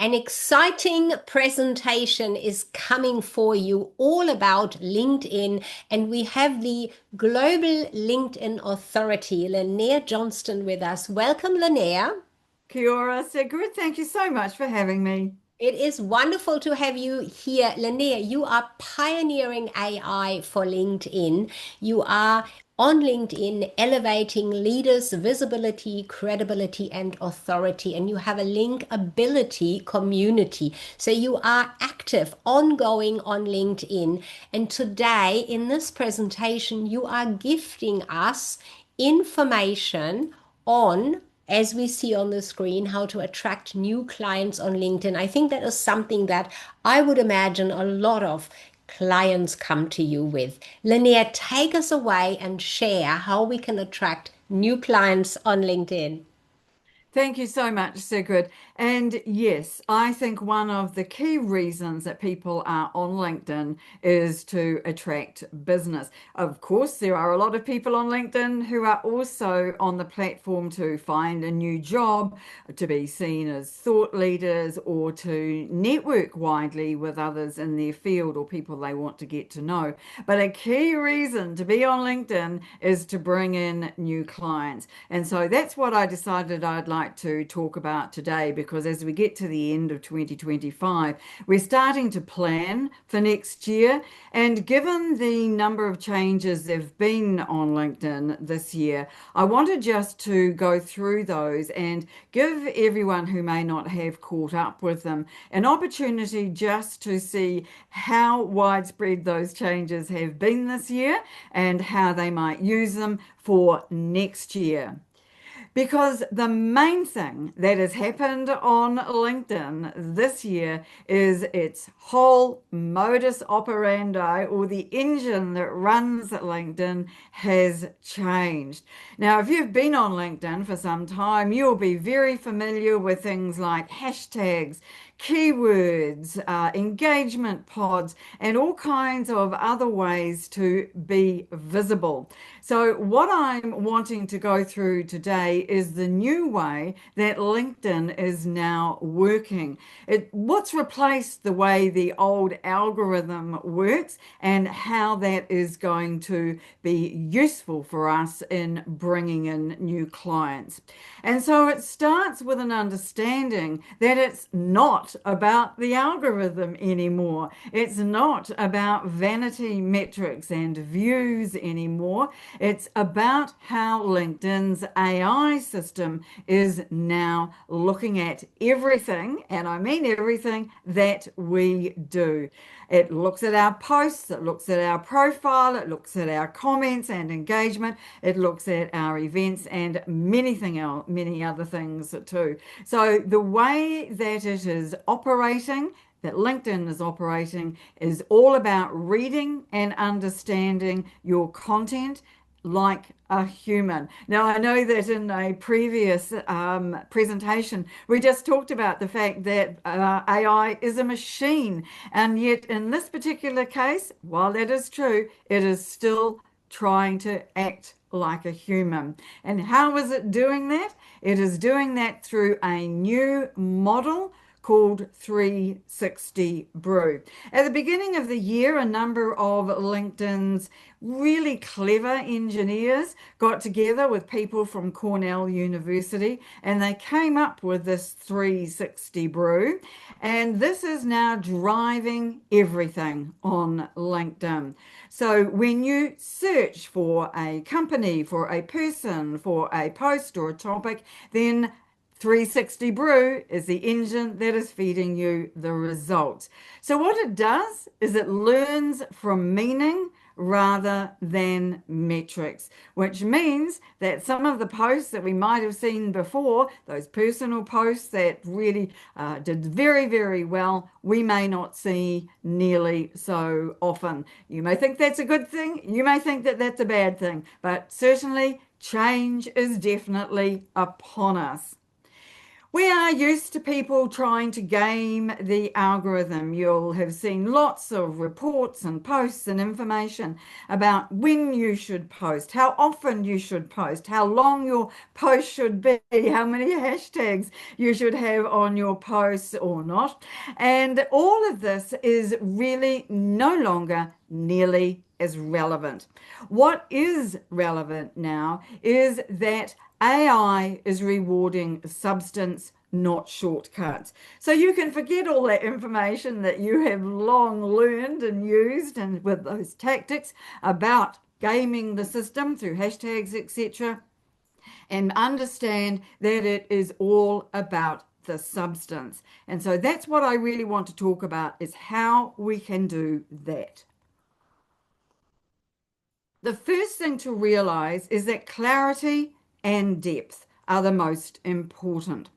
An exciting presentation is coming for you all about LinkedIn, and we have the Global LinkedIn Authority, Linnea Johnston, with us. Welcome, Linnea. Kia ora, Sigrid. Thank you so much for having me. It is wonderful to have you here. Linnea, you are pioneering AI for LinkedIn. You are on LinkedIn elevating leaders' visibility, credibility, and authority. And you have a linkability community. So you are active, ongoing on LinkedIn. And today, in this presentation, you are gifting us information on, as we see on the screen, how to attract new clients on LinkedIn. I think that is something that I would imagine a lot of clients come to you with. Linnea, take us away and share how we can attract new clients on LinkedIn. Thank you so much, Sigrid. And yes, I think one of the key reasons that people are on LinkedIn is to attract business. Of course, there are a lot of people on LinkedIn who are also on the platform to find a new job, to be seen as thought leaders, or to network widely with others in their field or people they want to get to know. But a key reason to be on LinkedIn is to bring in new clients. And so that's what I decided I'd like to talk about today, because as we get to the end of 2025, we're starting to plan for next year. And given the number of changes there have been on LinkedIn this year, I wanted just to go through those and give everyone who may not have caught up with them an opportunity just to see how widespread those changes have been this year and how they might use them for next year. Because the main thing that has happened on LinkedIn this year is its whole modus operandi, or the engine that runs LinkedIn, has changed. Now, if you've been on LinkedIn for some time, you'll be very familiar with things like hashtags, keywords, engagement pods, and all kinds of other ways to be visible. So, what I'm wanting to go through today is the new way that LinkedIn is now working. What's replaced the way the old algorithm works, and how that is going to be useful for us in bringing in new clients. And so it starts with an understanding that it's not about the algorithm anymore. It's not about vanity metrics and views anymore. It's about how LinkedIn's AI system is now looking at everything, and I mean everything, that we do. It looks at our posts, it looks at our profile, it looks at our comments and engagement, it looks at our events and many other things too. So the way that it is operating, that LinkedIn is operating, is all about reading and understanding your content like a human. Now, I know that in a previous presentation, we just talked about the fact that AI is a machine. And yet, in this particular case, while that is true, it is still trying to act like a human. And how is it doing that? It is doing that through a new model called 360 Brew. At the beginning of the year, a number of LinkedIn's really clever engineers got together with people from Cornell University, and they came up with this 360 Brew. And this is now driving everything on LinkedIn. So when you search for a company, for a person, for a post or a topic, then 360 Brew is the engine that is feeding you the results. So what it does is it learns from meaning rather than metrics, which means that some of the posts that we might have seen before, those personal posts that really did very, very well, we may not see nearly so often. You may think that's a good thing, you may think that that's a bad thing, but certainly change is definitely upon us. We are used to people trying to game the algorithm. You'll have seen lots of reports and posts and information about when you should post, how often you should post, how long your post should be, how many hashtags you should have on your posts or not. And all of this is really no longer nearly as relevant. What is relevant now is that AI is rewarding substance, not shortcuts. So you can forget all that information that you have long learned and used and with those tactics about gaming the system through hashtags, etc., and understand that it is all about the substance. And so that's what I really want to talk about is how we can do that. The first thing to realize is that clarity and depth are the most important.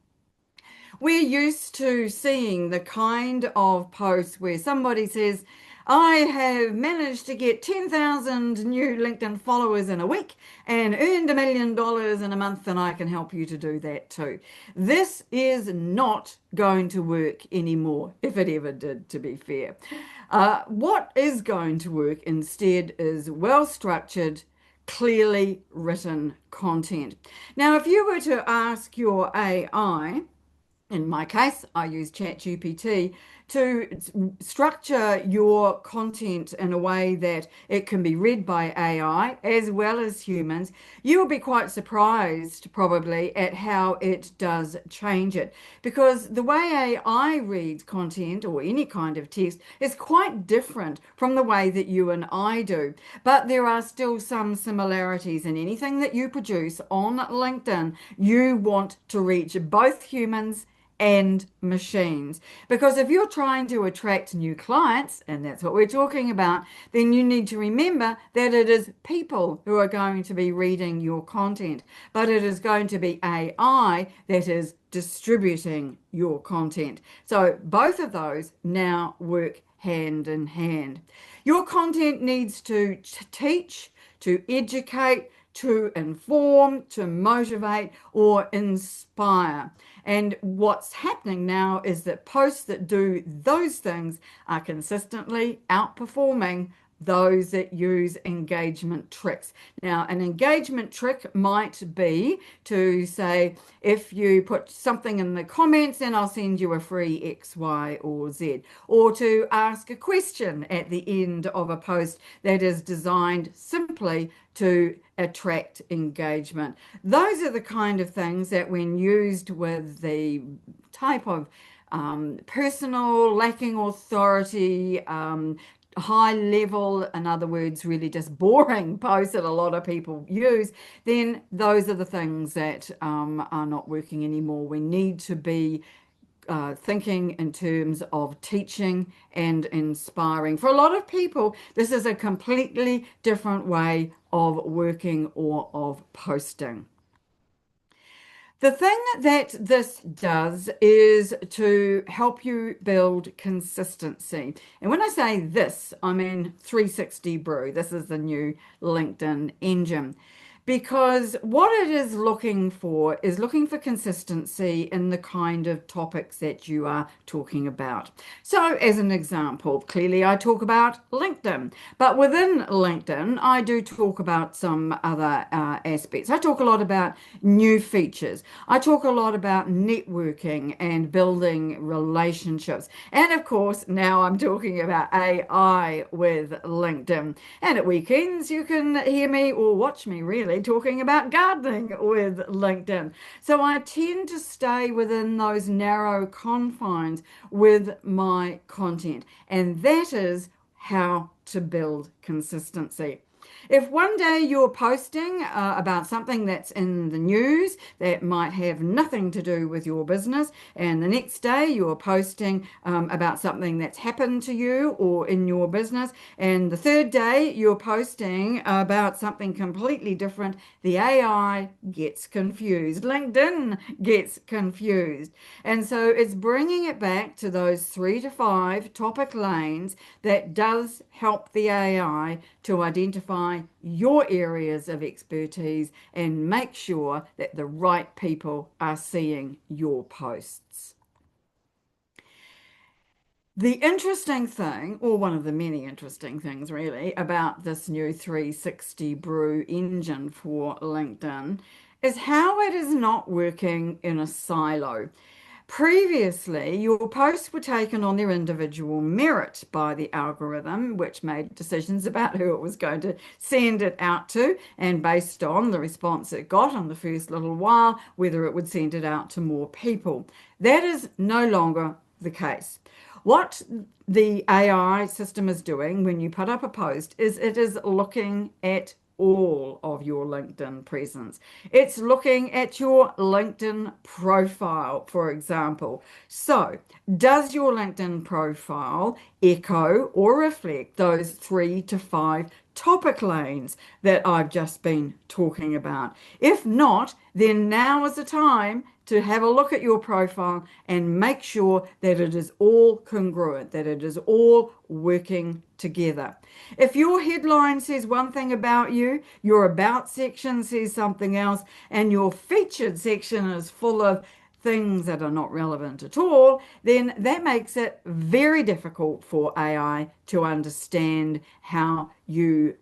We're used to seeing the kind of post where somebody says, I have managed to get 10,000 new LinkedIn followers in a week and earned $1 million in a month, and I can help you to do that too. This is not going to work anymore, if it ever did, to be fair. What is going to work instead is well structured, clearly written content. Now, if you were to ask your AI, in my case, I use ChatGPT to structure your content in a way that it can be read by AI as well as humans. You'll be quite surprised probably at how it does change it because the way AI reads content or any kind of text is quite different from the way that you and I do. But there are still some similarities in anything that you produce on LinkedIn. You want to reach both humans and machines. Because if you're trying to attract new clients, and that's what we're talking about, then you need to remember that it is people who are going to be reading your content, but it is going to be AI that is distributing your content. So both of those now work hand in hand. Your content needs to teach, to educate, to inform, to motivate, or inspire. And what's happening now is that posts that do those things are consistently outperforming those that use engagement tricks. Now, an engagement trick might be to say, if you put something in the comments, then I'll send you a free X, Y, or Z. Or to ask a question at the end of a post that is designed simply to attract engagement. Those are the kind of things that, when used with the type of personal, lacking authority, high level, in other words, really just boring posts that a lot of people use, then those are the things that are not working anymore. We need to be thinking in terms of teaching and inspiring. For a lot of people, this is a completely different way of working or of posting. The thing that this does is to help you build consistency. And when I say this, I mean 360 Brew. This is the new LinkedIn engine. Because what it is looking for consistency in the kind of topics that you are talking about. So, as an example, clearly I talk about LinkedIn, but within LinkedIn, I do talk about some other aspects. I talk a lot about new features. I talk a lot about networking and building relationships. And of course, now I'm talking about AI with LinkedIn. And at weekends, you can hear me or watch me really talking about gardening with LinkedIn. So I tend to stay within those narrow confines with my content. And that is how to build consistency. If one day you're posting about something that's in the news that might have nothing to do with your business, and the next day you're posting about something that's happened to you or in your business, and the third day you're posting about something completely different, the AI gets confused. LinkedIn gets confused. And so it's bringing it back to those 3 to 5 topic lanes that does help the AI to identify identify your areas of expertise and make sure that the right people are seeing your posts. The interesting thing, or one of the many interesting things really, about this new 360 brew engine for LinkedIn is how it is not working in a silo. Previously, your posts were taken on their individual merit by the algorithm, which made decisions about who it was going to send it out to, and based on the response it got in the first little while, whether it would send it out to more people. That is no longer the case. What the AI system is doing when you put up a post is it is looking at all of your LinkedIn presence. It's looking at your LinkedIn profile, for example. So, does your LinkedIn profile echo or reflect those 3 to 5 topic lanes that I've just been talking about? If not, then now is the time to have a look at your profile and make sure that it is all congruent, that it is all working together. If your headline says one thing about you, your about section says something else, and your featured section is full of things that are not relevant at all, then that makes it very difficult for AI to understand how you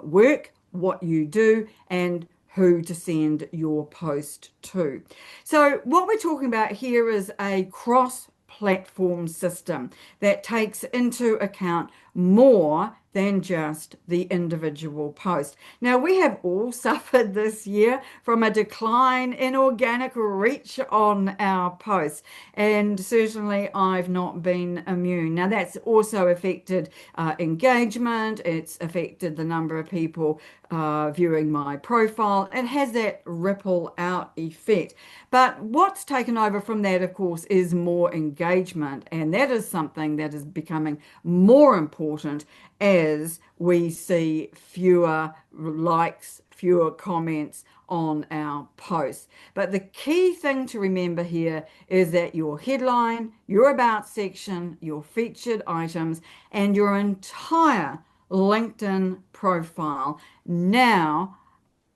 work, what you do, and who to send your post to. So what we're talking about here is a cross-platform system that takes into account more than just the individual post. Now, we have all suffered this year from a decline in organic reach on our posts, and certainly I've not been immune. Now, that's also affected engagement, it's affected the number of people viewing my profile. It has that ripple out effect. But what's taken over from that, of course, is more engagement, and that is something that is becoming more important as we see fewer likes, fewer comments on our posts. But the key thing to remember here is that your headline, your about section, your featured items, and your entire LinkedIn profile now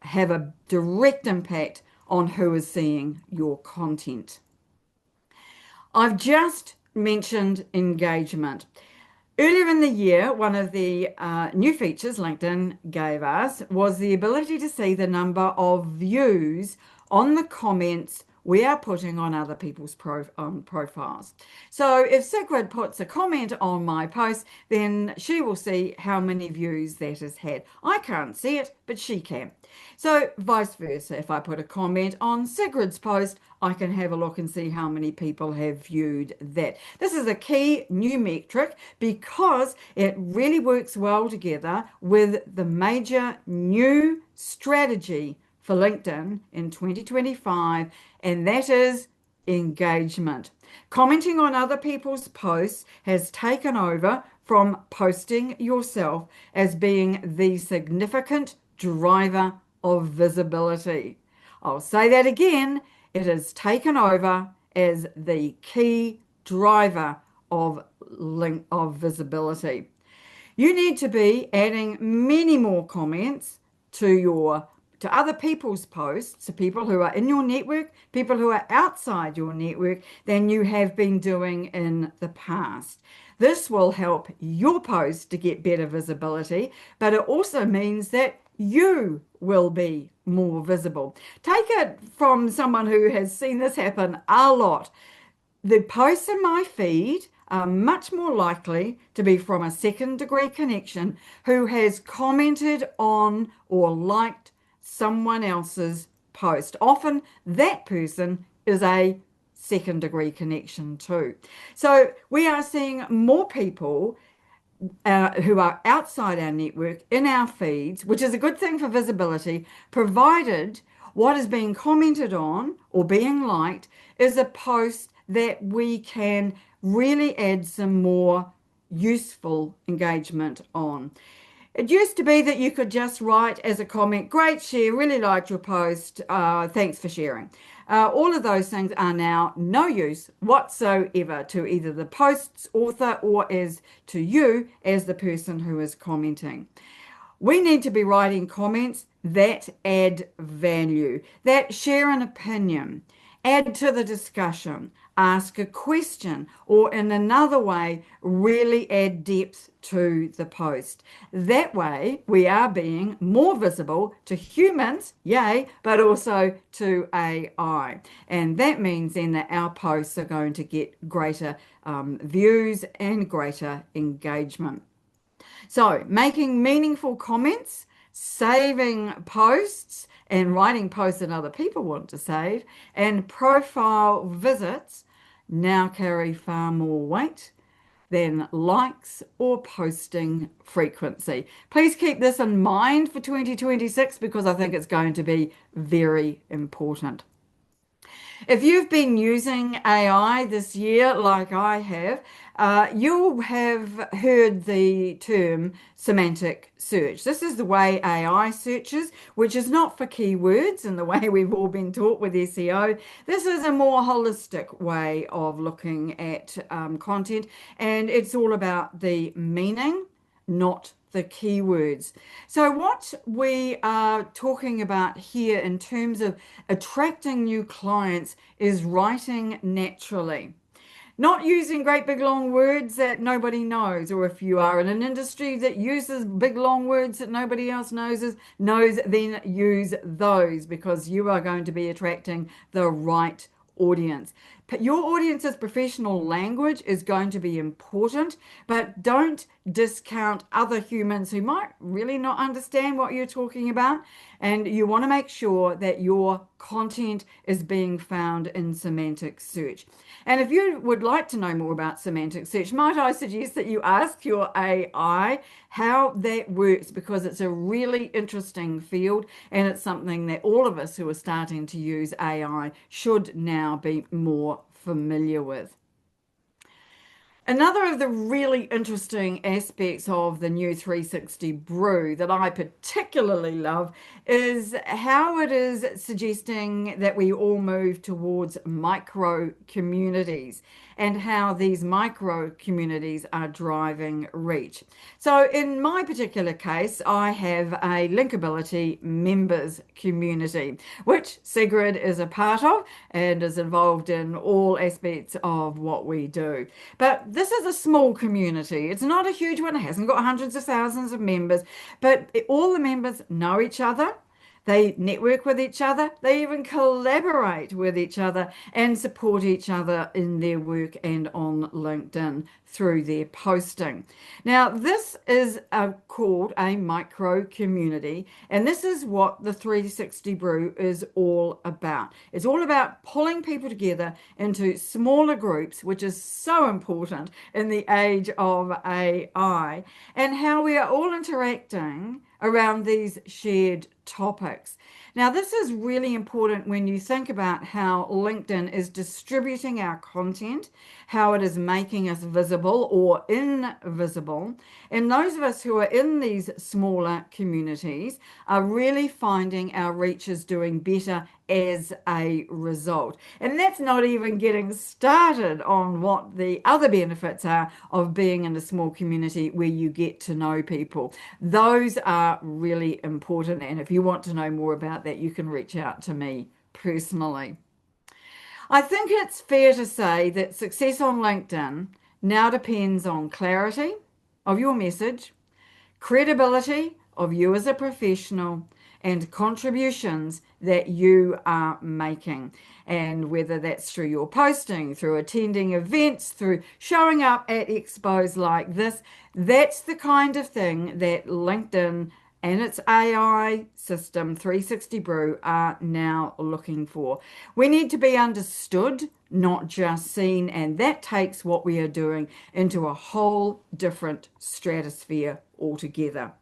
have a direct impact on who is seeing your content. I've just mentioned engagement. Earlier in the year, one of the new features LinkedIn gave us was the ability to see the number of views on the comments we are putting on other people's profiles. So if Sigrid puts a comment on my post, then she will see how many views that has had. I can't see it, but she can. So vice versa, if I put a comment on Sigrid's post, I can have a look and see how many people have viewed that. This is a key new metric because it really works well together with the major new strategy for LinkedIn in 2025, and that is engagement. Commenting on other people's posts has taken over from posting yourself as being the significant driver of visibility. I'll say that again. It has taken over as the key driver of visibility. You need to be adding many more comments to other people's posts, to people who are in your network, people who are outside your network, than you have been doing in the past. This will help your post to get better visibility, but it also means that you will be more visible. Take it from someone who has seen this happen a lot. The posts in my feed are much more likely to be from a second degree connection who has commented on or liked someone else's post. Often that person is a second degree connection too. So we are seeing more people who are outside our network in our feeds, which is a good thing for visibility, provided what is being commented on or being liked is a post that we can really add some more useful engagement on. It used to be that you could just write as a comment, great share, really liked your post, thanks for sharing. All of those things are now no use whatsoever to either the post's author or as to you as the person who is commenting. We need to be writing comments that add value, that share an opinion, add to the discussion, ask a question, or in another way, really add depth to the post. That way, we are being more visible to humans, yay, but also to AI. And that means then that our posts are going to get greater views and greater engagement. So, making meaningful comments, saving posts, and writing posts that other people want to save, and profile visits now carry far more weight than likes or posting frequency. Please keep this in mind for 2026 because I think it's going to be very important. If you've been using AI this year, like I have, you'll have heard the term semantic search. This is the way AI searches, which is not for keywords in the way we've all been taught with SEO. This is a more holistic way of looking at content, and it's all about the meaning, not the keywords. So, what we are talking about here in terms of attracting new clients is writing naturally. Not using great big long words that nobody knows, or if you are in an industry that uses big long words that nobody else knows, then use those because you are going to be attracting the right audience. Your audience's professional language is going to be important, but don't discount other humans who might really not understand what you're talking about. And you want to make sure that your content is being found in semantic search. And if you would like to know more about semantic search, might I suggest that you ask your AI how that works because it's a really interesting field and it's something that all of us who are starting to use AI should now be more familiar with. Another of the really interesting aspects of the new 360 brew that I particularly love is how it is suggesting that we all move towards micro communities and how these micro communities are driving reach. So in my particular case, I have a Linkability members community, which Sigrid is a part of and is involved in all aspects of what we do. But this is a small community. It's not a huge one. It hasn't got hundreds of thousands of members, but all the members know each other. They network with each other. They even collaborate with each other and support each other in their work and on LinkedIn through their posting. Now, this is called a micro community, and this is what the 360 Brew is all about. It's all about pulling people together into smaller groups, which is so important in the age of AI, and how we are all interacting around these shared topics. Now, this is really important when you think about how LinkedIn is distributing our content, how it is making us visible or invisible. And those of us who are in these smaller communities are really finding our reach is doing better as a result. And that's not even getting started on what the other benefits are of being in a small community where you get to know people. Those are really important. And if you want to know more about that, you can reach out to me personally. I think it's fair to say that success on LinkedIn now depends on clarity of your message, credibility of you as a professional, and contributions that you are making. And whether that's through your posting, through attending events, through showing up at expos like this, that's the kind of thing that LinkedIn and its AI system, 360 Brew, are now looking for. We need to be understood, not just seen, and that takes what we are doing into a whole different stratosphere altogether.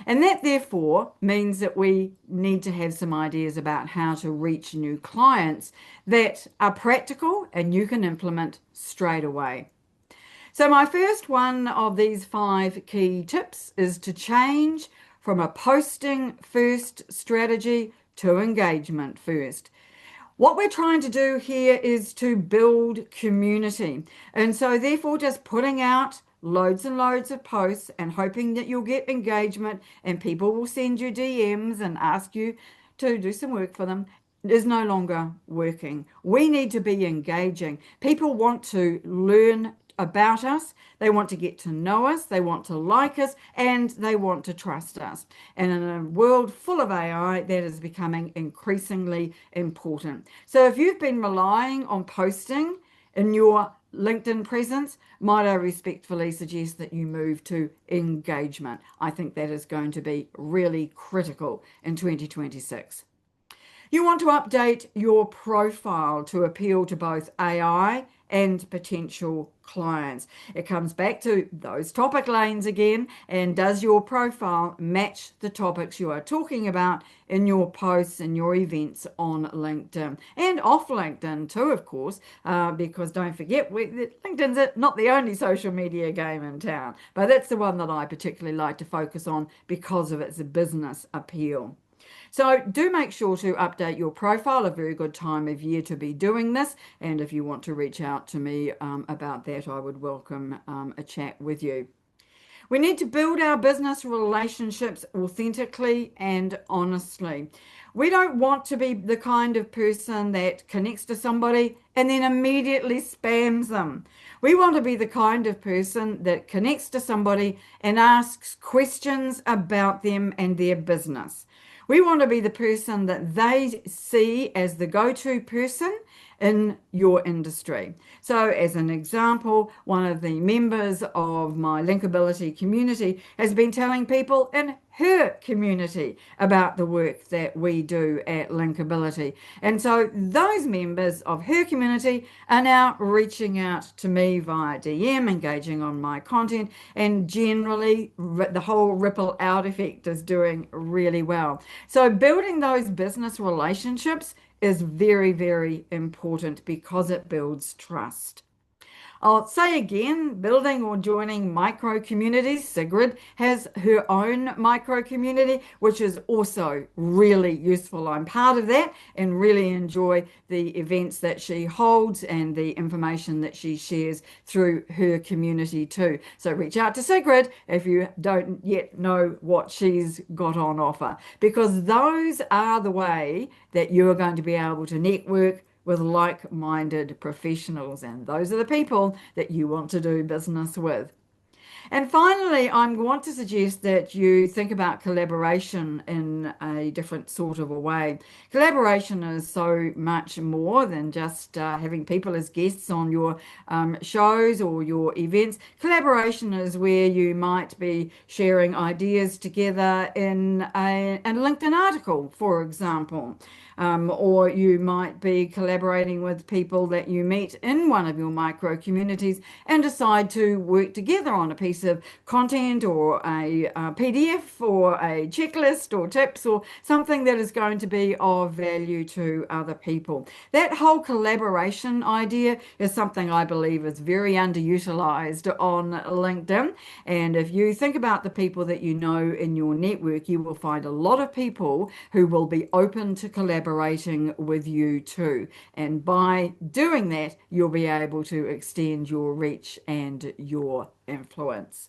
And that therefore means that we need to have some ideas about how to reach new clients that are practical and you can implement straight away. So my first one of these 5 key tips is to change from a posting first strategy to engagement first. What we're trying to do here is to build community. And so therefore just putting out loads and loads of posts and hoping that you'll get engagement and people will send you DMs and ask you to do some work for them is no longer working. We need to be engaging. People want to learn about us, they want to get to know us, they want to like us, and they want to trust us. And in a world full of AI, that is becoming increasingly important. So if you've been relying on posting in your LinkedIn presence, might I respectfully suggest that you move to engagement? I think that is going to be really critical in 2026. You want to update your profile to appeal to both AI and potential clients. It comes back to those topic lanes again. And does your profile match the topics you are talking about in your posts and your events on LinkedIn and off LinkedIn too, of course, because don't forget, LinkedIn's not the only social media game in town, but that's the one that I particularly like to focus on because of its business appeal. So do make sure to update your profile, a very good time of year to be doing this. And if you want to reach out to me about that, I would welcome a chat with you. We need to build our business relationships authentically and honestly. We don't want to be the kind of person that connects to somebody and then immediately spams them. We want to be the kind of person that connects to somebody and asks questions about them and their business. We want to be the person that they see as the go-to person in your industry. So as an example, one of the members of my Linkability community has been telling people in her community about the work that we do at Linkability. And so those members of her community are now reaching out to me via DM, engaging on my content, and generally the whole ripple out effect is doing really well. So building those business relationships is very, very important because it builds trust. I'll say again, building or joining micro communities. Sigrid has her own micro community, which is also really useful. I'm part of that and really enjoy the events that she holds and the information that she shares through her community too. So reach out to Sigrid if you don't yet know what she's got on offer, because those are the way that you are going to be able to network with like-minded professionals, and those are the people that you want to do business with. And finally, I want to suggest that you think about collaboration in a different sort of a way. Collaboration is so much more than just having people as guests on your shows or your events. Collaboration is where you might be sharing ideas together in a LinkedIn article, for example. Or you might be collaborating with people that you meet in one of your micro communities and decide to work together on a piece of content or a PDF or a checklist or tips or something that is going to be of value to other people. That whole collaboration idea is something I believe is very underutilized on LinkedIn. And if you think about the people that you know in your network, you will find a lot of people who will be open to collaborating with you too. And by doing that, you'll be able to extend your reach and your influence.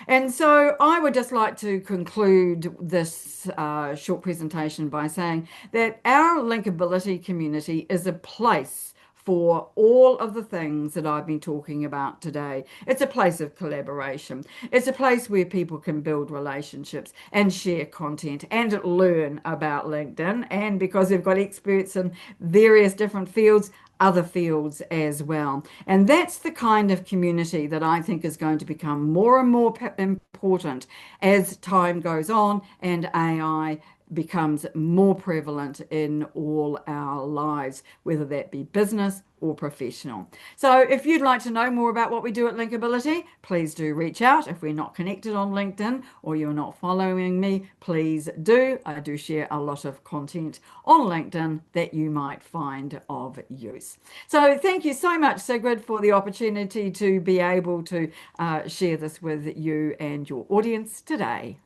And so I would just like to conclude this short presentation by saying that our Linkability community is a place for all of the things that I've been talking about today. It's a place of collaboration. It's a place where people can build relationships and share content and learn about LinkedIn. And because we've got experts in various different fields, other fields as well. And that's the kind of community that I think is going to become more and more important as time goes on and AI becomes more prevalent in all our lives, whether that be business or professional. So if you'd like to know more about what we do at Linkability, please do reach out. If we're not connected on LinkedIn or you're not following me, please do. I do share a lot of content on LinkedIn that you might find of use. So thank you so much, Sigrid, for the opportunity to be able to share this with you and your audience today.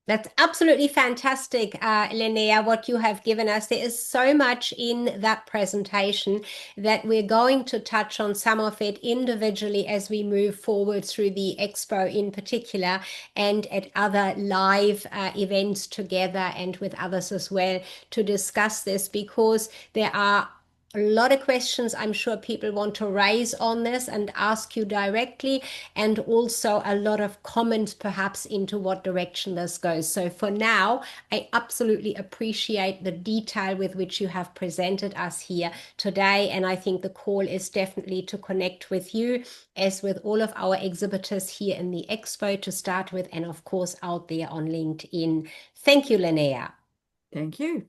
That's absolutely fantastic, Linnea, what you have given us. There is so much in that presentation that we're going to touch on some of it individually as we move forward through the expo in particular and at other live events together and with others as well to discuss this because there are a lot of questions I'm sure people want to raise on this and ask you directly, and also a lot of comments perhaps into what direction this goes. So for now, I absolutely appreciate the detail with which you have presented us here today. And I think the call is definitely to connect with you, as with all of our exhibitors here in the expo to start with, and of course out there on LinkedIn. Thank you, Linnea. Thank you.